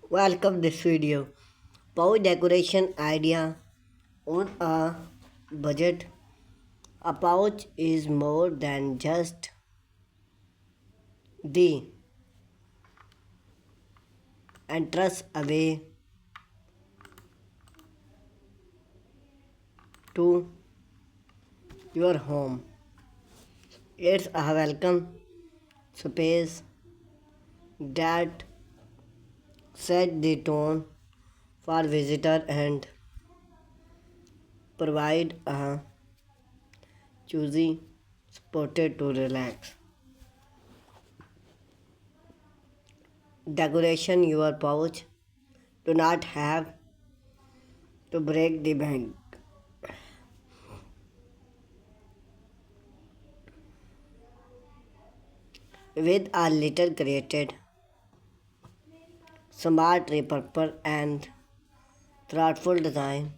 Welcome this video. Pouch decoration idea on a budget. A pouch is more than just the entrance away to your home. It's a welcome space that set the tone for visitor and provide a choosy spot to relax. Decoration your pouch do not have to break the bank. With a little created, smart repurpose and thoughtful design,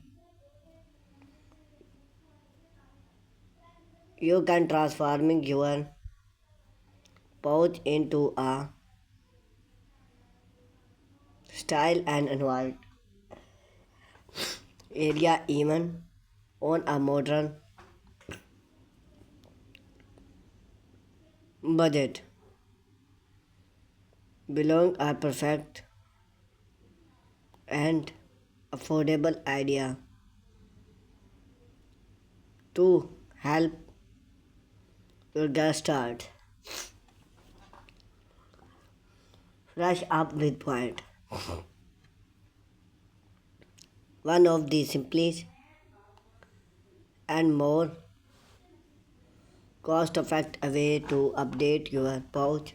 you can transforming your pouch into a style and invite area even on a modern budget. Belong a perfect and affordable idea to help your guest start fresh up with point. One of the simplest and more cost-effective way to update your pouch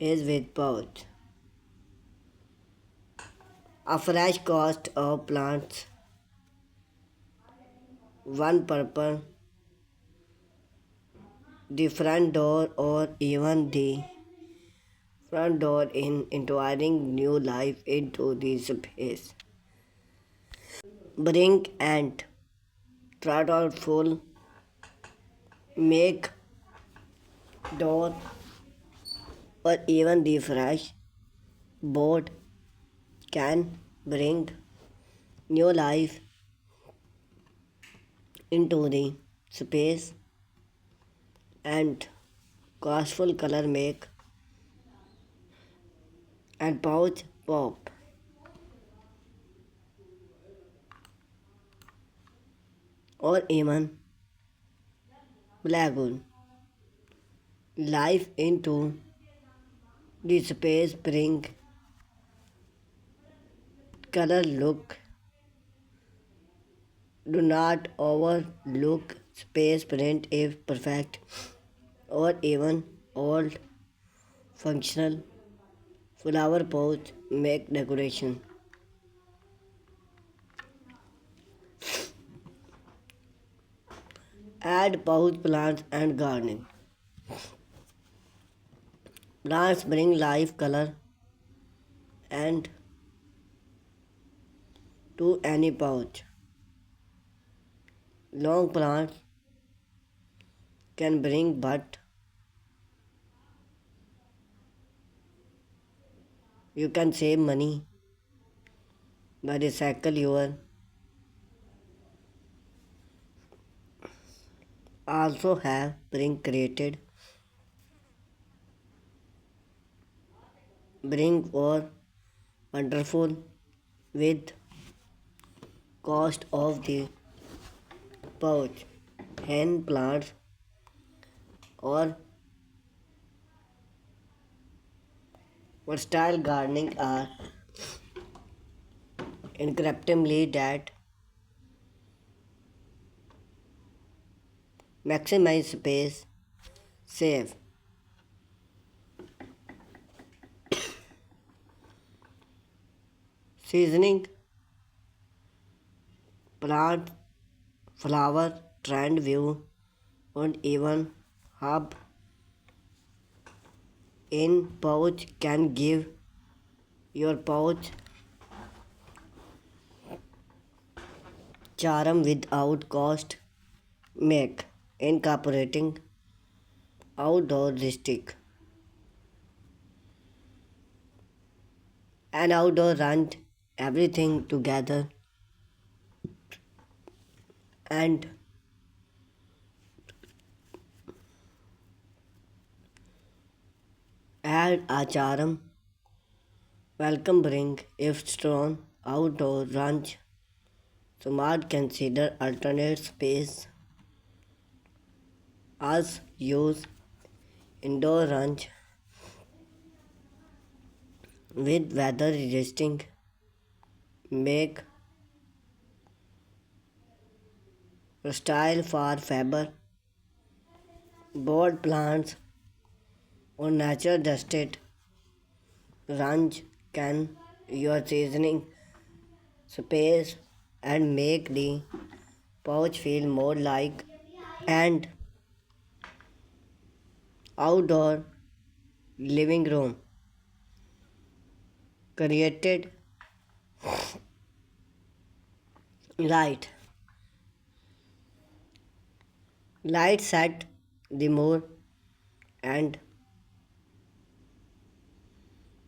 is with pouch. A fresh cost of plants, one purple, the front door or even the front door in inviting new life into the space. Bring and thoughtful make door or even the fresh board can bring new life into the space and costful color make and pouch pop or even blackwood life into the space bring color look. Do not overlook space print if perfect or even old functional flower pouch make decoration. Add pouch plants and gardening. Plants bring life, color, and to any pouch. Long plants can bring, but you can save money by recycle your. Also have bring created bring or wonderful with cost of the pouch hand plants or versatile gardening are incredibly that maximize space save seasoning plant flower trend view and even hub in pouch can give your pouch charm without cost make incorporating outdoor rustic and outdoor run everything together and add a charm. Welcome bring if strong outdoor ranch. Smart consider alternate space as use indoor ranch with weather resisting make style for faber board plants or nature dusted ranch can your seasoning space and make the pouch feel more like and outdoor living room created light set the mood and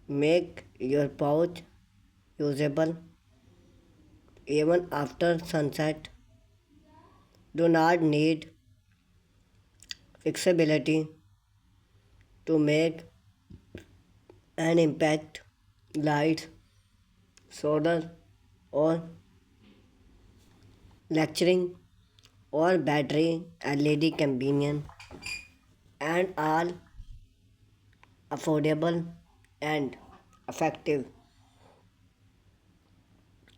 make your pouch usable even after sunset. Do not need flexibility to make an impact. Lights, solar, or lecturing, or battery LED companion, and all affordable and effective.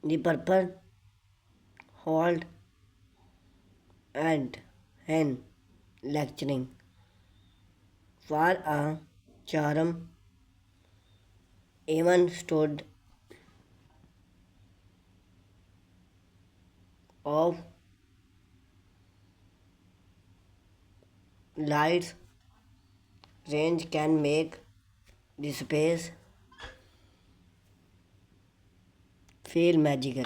The purple hold and hen lecturing for a charm even stood of lights range can make the space feel magical.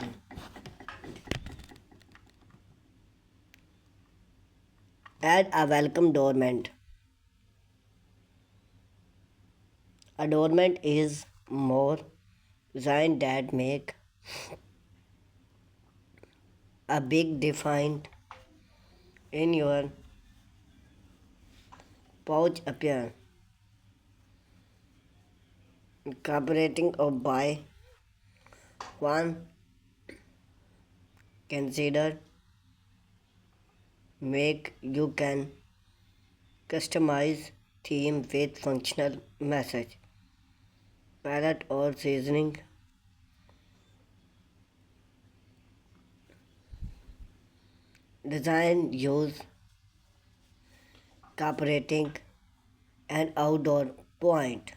Add a welcome doormat. A doormat is more design that make a big difference in your pouch appear. Incorporating or buy one consider make you can customize theme with functional message palette or seasoning design use cooperating and outdoor point